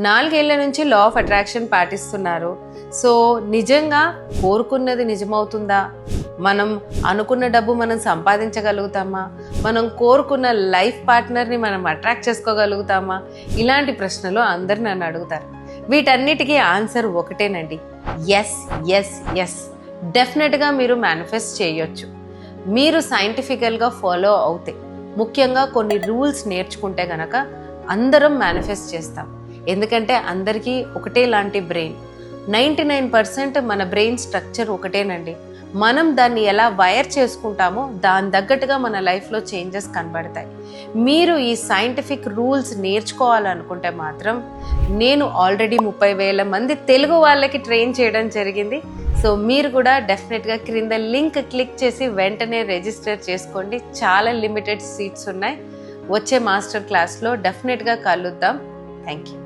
4 ఏళ్ల నుంచి law of attraction పాటిస్తున్నారు. సో నిజంగా కోరుకున్నది నిజమవుతుందా? మనం అనుకున్న డబ్బు మనం సంపాదించగలుగుతామా? మనం కోరుకున్న లైఫ్ పార్ట్నర్ని మనం అట్రాక్ట్ చేసుకోగలుగుతామా? ఇలాంటి ప్రశ్నలు అందరు నన్ను అడుగుతారు. వీటన్నిటికీ ఆన్సర్ ఒకటేనండి, ఎస్ ఎస్ ఎస్. డెఫినెట్గా మీరు మేనిఫెస్ట్ చేయొచ్చు. మీరు సైంటిఫికల్గా ఫాలో అవుతే, ముఖ్యంగా కొన్ని రూల్స్ నేర్చుకుంటే గనక అందరం మేనిఫెస్ట్ చేస్తాం. ఎందుకంటే అందరికీ ఒకటే లాంటి బ్రెయిన్. 99% మన బ్రెయిన్ స్ట్రక్చర్ ఒకటేనండి. మనం దాన్ని ఎలా వైర్ చేసుకుంటామో దాని తగ్గట్టుగా మన లైఫ్లో చేంజెస్ కనబడతాయి. మీరు ఈ సైంటిఫిక్ రూల్స్ నేర్చుకోవాలనుకుంటే మాత్రం నేను ఆల్రెడీ 30,000 మంది తెలుగు వాళ్ళకి ట్రైన్ చేయడం జరిగింది. సో మీరు కూడా డెఫినెట్గా క్రింద లింక్ క్లిక్ చేసి వెంటనే రిజిస్టర్ చేసుకోండి. చాలా లిమిటెడ్ సీట్స్ ఉన్నాయి. వచ్చే మాస్టర్ క్లాస్లో డెఫినెట్గా కలుద్దాం. Thank you.